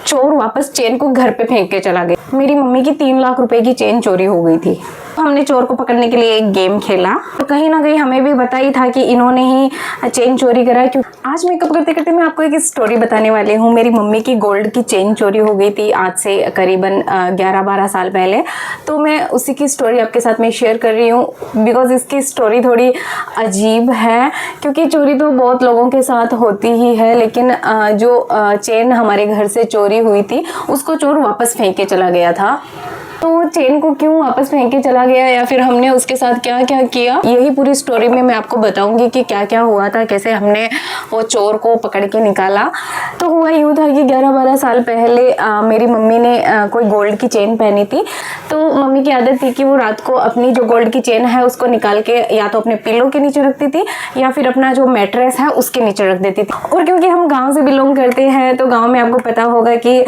चोर वापस चेन को घर पे फेंक के चला गया। मेरी मम्मी की 3 लाख रुपए की चेन चोरी हो गई थी। हमने चोर को पकड़ने के लिए एक गेम खेला, तो कहीं ना कहीं हमें भी पता ही था कि इन्होंने ही चेन चोरी करा है। क्योंकि आज मेकअप करते करते मैं आपको एक स्टोरी बताने वाली हूँ। मेरी मम्मी की गोल्ड की चेन चोरी हो गई थी आज से करीबन 11-12 साल पहले। तो मैं उसी की स्टोरी आपके साथ में शेयर कर रही हूँ बिकॉज इसकी स्टोरी थोड़ी अजीब है। क्योंकि चोरी तो बहुत लोगों के साथ होती ही है, लेकिन जो चेन हमारे घर से चोरी हुई थी उसको चोर वापस फेंक के चला गया था। तो चेन को क्यों वापस फेंक के चला गया या फिर हमने उसके साथ क्या क्या किया, यही पूरी स्टोरी में मैं आपको बताऊंगी कि क्या क्या हुआ था, कैसे हमने वो चोर को पकड़ के निकाला। तो हुआ यूँ था कि 11-12 साल पहले मेरी मम्मी ने कोई गोल्ड की चेन पहनी थी। तो मम्मी की आदत थी कि वो रात को अपनी जो गोल्ड की चेन है उसको निकाल के या तो अपने पिलो के नीचे रखती थी या फिर अपना जो मैट्रेस है उसके नीचे रख देती थी। और क्योंकि हम गाँव से बिलोंग करते हैं तो गाँव में आपको पता होगा कि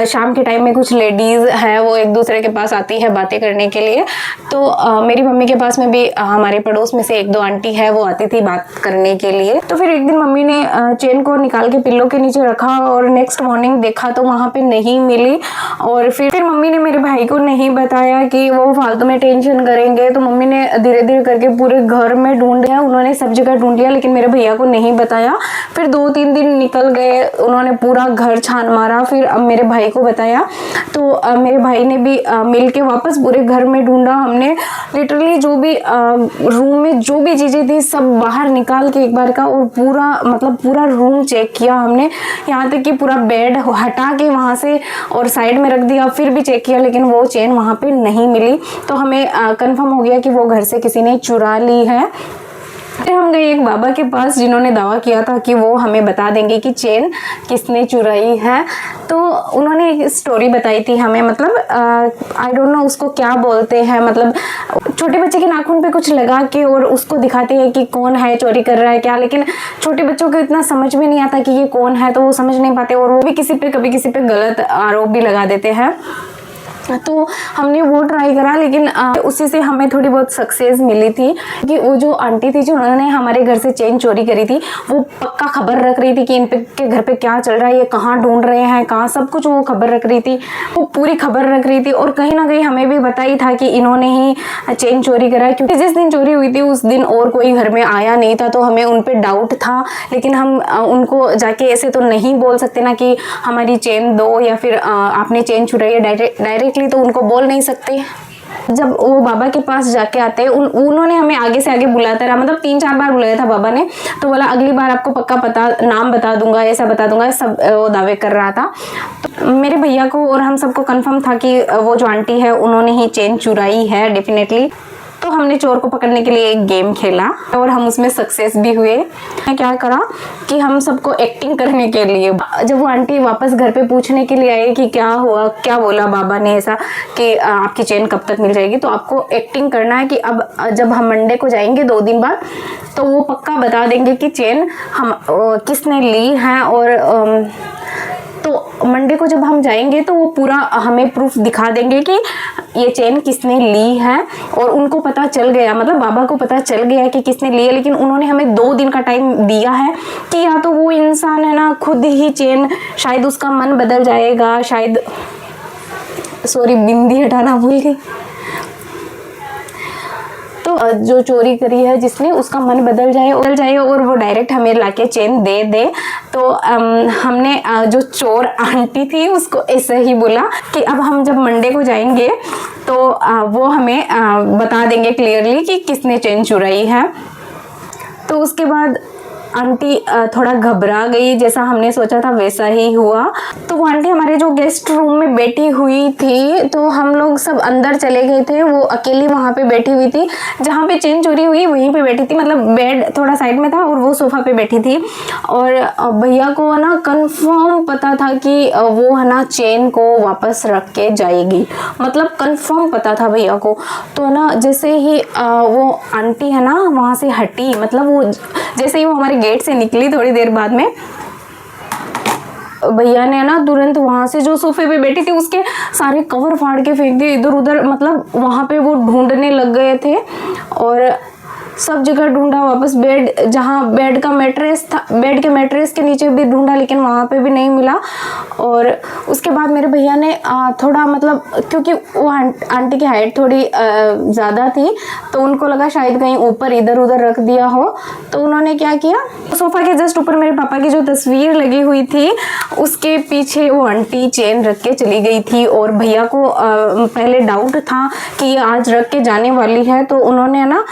शाम के टाइम में कुछ लेडीज़ है वो एक दूसरे के पास आती है बातें करने के लिए। तो मेरी मम्मी के पास में भी हमारे पड़ोस में से 1-2 आंटी है वो आती थी बात करने के लिए। तो फिर एक दिन मम्मी ने चेन को निकाल के पिल्लो के नीचे रखा और नेक्स्ट मॉर्निंग देखा तो वहाँ पे नहीं मिली। और फिर मम्मी ने मेरे भाई को नहीं बताया कि वो फालतू में टेंशन करेंगे। तो मम्मी ने धीरे धीरे करके पूरे घर में ढूंढ लिया, उन्होंने सब जगह ढूंढ लिया, लेकिन मेरे भैया को नहीं बताया। फिर 2-3 दिन निकल गए, उन्होंने पूरा घर छान मारा, फिर अब मेरे भाई को बताया। तो मेरे भाई ने भी मिल के वापस पूरे घर में ढूंढा। हमने लिटरली जो भी रूम में जो भी चीज़ें थी सब बाहर निकाल के एक बार का और पूरा रूम चेक किया हमने, यहाँ तक कि पूरा बेड हटा के वहाँ से और साइड में रख दिया। फिर भी चेक किया लेकिन वो चेन वहाँ पे नहीं मिली। तो हमें कंफर्म हो गया कि वो घर से किसी ने चुरा ली है। फिर हम गए एक बाबा के पास जिन्होंने दावा किया था कि वो हमें बता देंगे कि चेन किसने चुराई है। तो उन्होंने एक स्टोरी बताई थी हमें, मतलब आई डोंट नो उसको क्या बोलते हैं, मतलब छोटे बच्चे के नाखून पे कुछ लगा के और उसको दिखाते हैं कि कौन है चोरी कर रहा है क्या। लेकिन छोटे बच्चों को इतना समझ में नहीं आता कि ये कौन है, तो वो समझ नहीं पाते और वो भी कभी किसी पे गलत आरोप भी लगा देते हैं। तो हमने वो ट्राई करा, लेकिन उसी से हमें थोड़ी बहुत सक्सेस मिली थी कि वो जो आंटी थी जो उन्होंने हमारे घर से चेन चोरी करी थी वो पक्का खबर रख रही थी कि इन के घर पे क्या चल रहा है, ये कहाँ ढूंढ रहे हैं, कहाँ, सब कुछ वो खबर रख रही थी, वो पूरी खबर रख रही थी। और कहीं ना कहीं हमें भी पता ही था कि इन्होंने ही चेन चोरी करा है, क्योंकि जिस दिन चोरी हुई थी उस दिन और कोई घर में आया नहीं था। तो हमें उन पर डाउट था, लेकिन हम उनको जाके ऐसे तो नहीं बोल सकते ना कि हमारी चेन दो या फिर आपने चेन चुराई है डायरेक्टली, तो उनको बोल नहीं सकते। जब वो बाबा के पास जाके आते हैं उन्होंने हमें आगे से आगे बुलाता रहा, मतलब 3-4 बार बुलाया था बाबा ने। तो बोला अगली बार आपको पक्का नाम बता दूंगा, ऐसा बता दूंगा, सब वो दावे कर रहा था। तो मेरे भैया को और हम सबको कंफर्म था कि वो जो आंटी है उन्होंने ही चेन चुराई है डेफिनेटली। तो हमने चोर को पकड़ने के लिए एक गेम खेला और हम उसमें सक्सेस भी हुए। मैं क्या करा कि हम सबको एक्टिंग करने के लिए, जब वो आंटी वापस घर पे पूछने के लिए आई कि क्या हुआ, क्या बोला बाबा ने ऐसा कि आपकी चेन कब तक मिल जाएगी, तो आपको एक्टिंग करना है कि अब जब हम मंडे को जाएंगे 2 दिन बाद तो वो पक्का बता देंगे कि चेन हम किसने ली है। और तो मंडे को जब हम जाएंगे तो वो पूरा हमें प्रूफ दिखा देंगे कि ये चेन किसने ली है। और उनको पता चल गया, मतलब बाबा को पता चल गया कि किसने ली है, लेकिन उन्होंने हमें 2 दिन का टाइम दिया है कि या तो वो इंसान है ना खुद ही चेन, शायद उसका मन बदल जाएगा, शायद सॉरी बिंदी हटाना भूल गई, तो जो चोरी करी है जिसने उसका मन बदल जाए और वो डायरेक्ट हमें लाके चेन दे दे। तो हमने जो चोर आंटी थी उसको ऐसे ही बोला कि अब हम जब मंडे को जाएंगे तो वो हमें बता देंगे क्लियरली कि किसने चेन चुराई है। तो उसके बाद आंटी थोड़ा घबरा गई, जैसा हमने सोचा था वैसा ही हुआ। तो वो आंटी हमारे जो गेस्ट रूम में बैठी हुई थी, तो हम लोग सब अंदर चले गए थे, वो अकेली वहाँ पे बैठी हुई थी, जहाँ पे चेन चोरी हुई वहीं पे बैठी थी, मतलब बेड थोड़ा साइड में था और वो सोफा पे बैठी थी। और भैया को ना कंफर्म पता था कि वो है ना चेन को वापस रख के जाएगी, मतलब कंफर्म पता था भैया को। तो ना जैसे ही वो आंटी है ना वहाँ से हटी, मतलब वो जैसे ही वो हमारे गेट से निकली थोड़ी देर बाद में, भैया ने ना तुरंत वहां से जो सोफे पे बैठी थी उसके सारे कवर फाड़ के फेंक दिए इधर उधर, मतलब वहां पे वो ढूंढने लग गए थे और सब जगह ढूंढा। वापस बेड, जहाँ बेड का मैट्रेस था, बेड के मैट्रेस के नीचे भी ढूंढा लेकिन वहाँ पे भी नहीं मिला। और उसके बाद मेरे भैया ने थोड़ा मतलब, क्योंकि वो आंटी की हाइट थोड़ी ज़्यादा थी, तो उनको लगा शायद कहीं ऊपर इधर उधर रख दिया हो, तो उन्होंने क्या किया, सोफ़ा के जस्ट ऊपर मेरे पापा की जो तस्वीर लगी हुई थी उसके पीछे वो आंटी चेन रख के चली गई थी। और भैया को पहले डाउट था कि ये आज रख के जाने वाली है, तो उन्होंने ना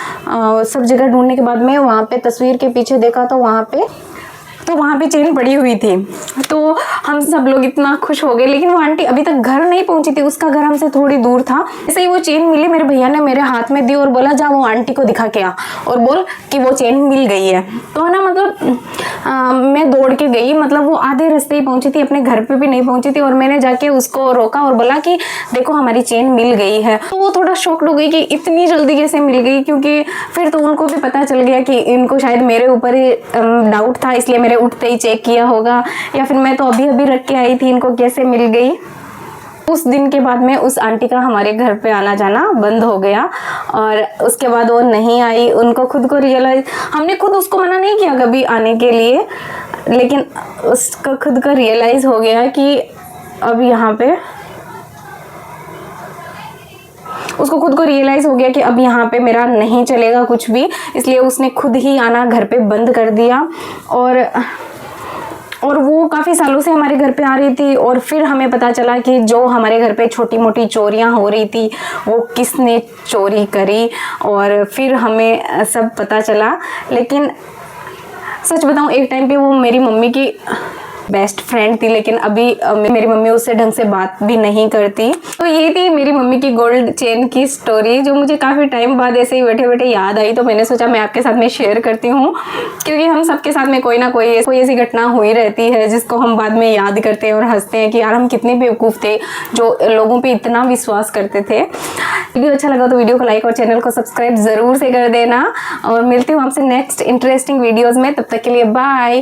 सब जगह ढूंढने के बाद में वहाँ पे तस्वीर के पीछे देखा तो वहाँ पे चेन पड़ी हुई थी। तो हम सब लोग इतना खुश हो गए, लेकिन वो आंटी अभी तक घर नहीं पहुंची थी, उसका घर हमसे थोड़ी दूर था। जैसे ही वो चेन मिली, मेरे भैया ने मेरे हाथ में दी और बोला जा वो आंटी को दिखा के आ और बोल कि वो चेन मिल गई है। तो ना मतलब मैं दौड़ के गई, मतलब वो आधे रास्ते ही पहुंची थी, अपने घर पे भी नहीं पहुंची थी, और मैंने जाके उसको रोका और बोला कि देखो हमारी चेन मिल गई है। तो वो थोड़ा शॉक्ड हो गई कि इतनी जल्दी कैसे मिल गई, क्योंकि फिर तो उनको भी पता चल गया कि इनको शायद मेरे ऊपर ही डाउट था, इसलिए मेरे उठते ही चेक किया होगा, या फिर मैं तो अभी अभी रख के आई थी, इनको कैसे मिल गई। उस दिन के बाद में उस आंटी का हमारे घर पे आना जाना बंद हो गया, और उसके बाद वो नहीं आई। उनको खुद को रियलाइज, हमने खुद उसको मना नहीं किया कभी आने के लिए, लेकिन उसको खुद को रियलाइज हो गया कि अब यहाँ पे, उसको खुद को रियलाइज़ हो गया कि अब यहाँ पे मेरा नहीं चलेगा कुछ भी, इसलिए उसने खुद ही आना घर पे बंद कर दिया। और वो काफ़ी सालों से हमारे घर पे आ रही थी, और फिर हमें पता चला कि जो हमारे घर पे छोटी मोटी चोरियाँ हो रही थी वो किसने चोरी करी, और फिर हमें सब पता चला। लेकिन सच बताऊँ, एक टाइम पे वो मेरी मम्मी की बेस्ट फ्रेंड थी, लेकिन अभी मेरी मम्मी उससे ढंग से बात भी नहीं करती। तो ये थी मेरी मम्मी की गोल्ड चेन की स्टोरी, जो मुझे काफ़ी टाइम बाद ऐसे ही बैठे बैठे याद आई, तो मैंने सोचा मैं आपके साथ में शेयर करती हूँ, क्योंकि हम सबके साथ में कोई ना कोई ऐसी घटना हुई रहती है जिसको हम बाद में याद करते हैं और हंसते हैं कि यार हम कितने बेवकूफ़ थे जो लोगों पर इतना विश्वास करते थे। वीडियो अच्छा लगा तो वीडियो को लाइक और चैनल को सब्सक्राइब ज़रूर से कर देना, और मिलती हूँ आपसे नेक्स्ट इंटरेस्टिंग वीडियोज़ में। तब तक के लिए बाय।